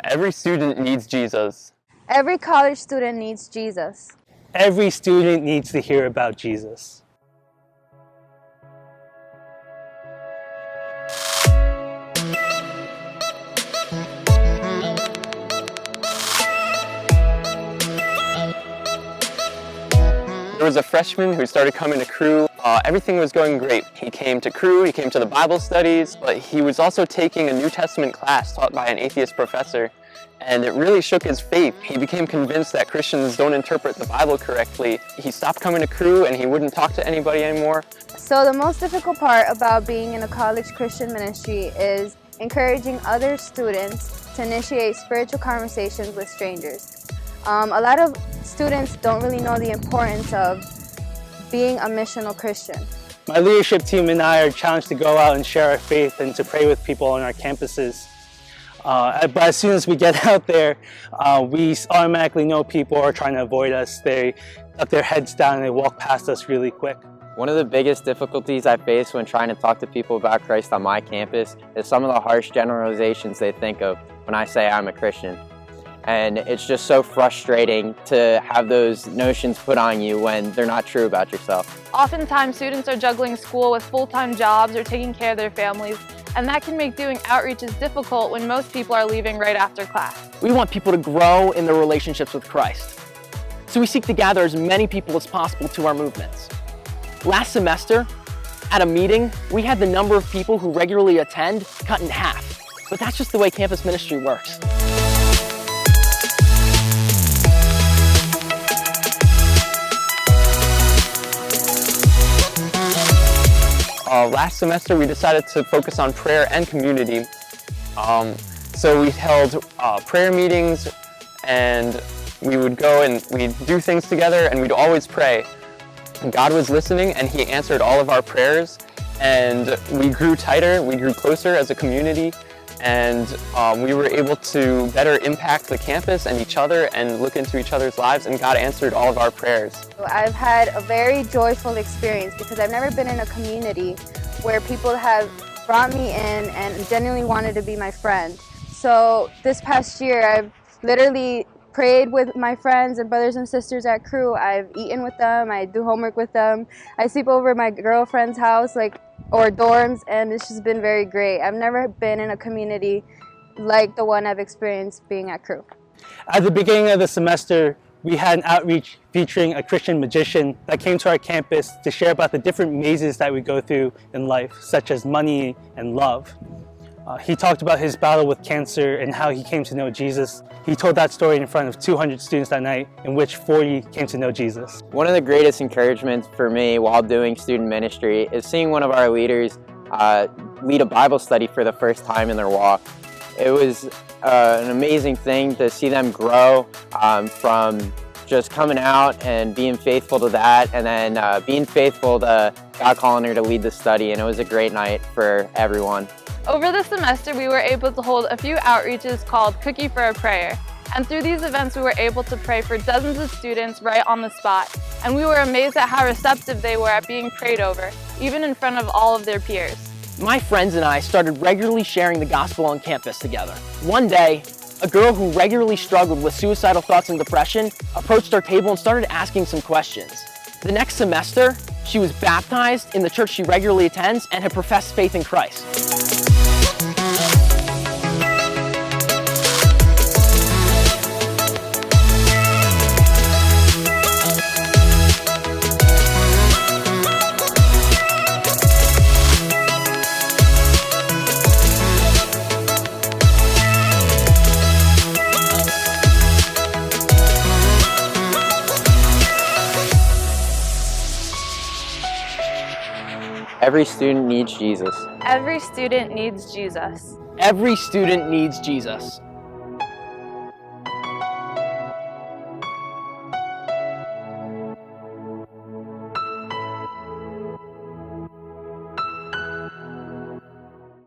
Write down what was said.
Every student needs Jesus. Every college student needs Jesus. Every student needs to hear about Jesus. There was a freshman who started coming to Crew. Everything was going great. He came to Crew, he came to the Bible studies, but he was also taking a New Testament class taught by an atheist professor, and it really shook his faith. He became convinced that Christians don't interpret the Bible correctly. He stopped coming to Crew and he wouldn't talk to anybody anymore. So the most difficult part about being in a college Christian ministry is encouraging other students to initiate spiritual conversations with strangers. A lot of students don't really know the importance of being a missional Christian. My leadership team and I are challenged to go out and share our faith and to pray with people on our campuses. But as soon as we get out there, we automatically know people are trying to avoid us. They tuck their heads down and they walk past us really quick. One of the biggest difficulties I face when trying to talk to people about Christ on my campus is some of the harsh generalizations they think of when I say I'm a Christian. And it's just so frustrating to have those notions put on you when they're not true about yourself. Oftentimes, students are juggling school with full-time jobs or taking care of their families, and that can make doing outreaches difficult when most people are leaving right after class. We want people to grow in their relationships with Christ, so we seek to gather as many people as possible to our movements. Last semester, at a meeting, we had the number of people who regularly attend cut in half, but that's just the way campus ministry works. Last semester we decided to focus on prayer and community. So we held prayer meetings, and we would go and we'd do things together, and we'd always pray. God was listening and He answered all of our prayers, and we grew tighter, we grew closer as a community, and we were able to better impact the campus and each other and look into each other's lives, and God answered all of our prayers. I've had a very joyful experience because I've never been in a community where people have brought me in and genuinely wanted to be my friend. So this past year, I've literally prayed with my friends and brothers and sisters at Crew. I've eaten with them, I do homework with them, I sleep over at my girlfriend's house or dorms, and it's just been very great. I've never been in a community like the one I've experienced being at Crew. At the beginning of the semester, we had an outreach featuring a Christian magician that came to our campus to share about the different mazes that we go through in life, such as money and love. He talked about his battle with cancer and how he came to know Jesus. He told that story in front of 200 students that night, in which 40 came to know Jesus. One of the greatest encouragements for me while doing student ministry is seeing one of our leaders lead a Bible study for the first time in their walk. It was an amazing thing to see them grow from just coming out and being faithful to that, and then being faithful to God calling her to lead the study, and it was a great night for everyone. Over the semester, we were able to hold a few outreaches called Cookie for a Prayer. And through these events, we were able to pray for dozens of students right on the spot. And we were amazed at how receptive they were at being prayed over, even in front of all of their peers. My friends and I started regularly sharing the gospel on campus together. One day, a girl who regularly struggled with suicidal thoughts and depression approached our table and started asking some questions. The next semester, she was baptized in the church she regularly attends and had professed faith in Christ. Every student needs Jesus. Every student needs Jesus. Every student needs Jesus.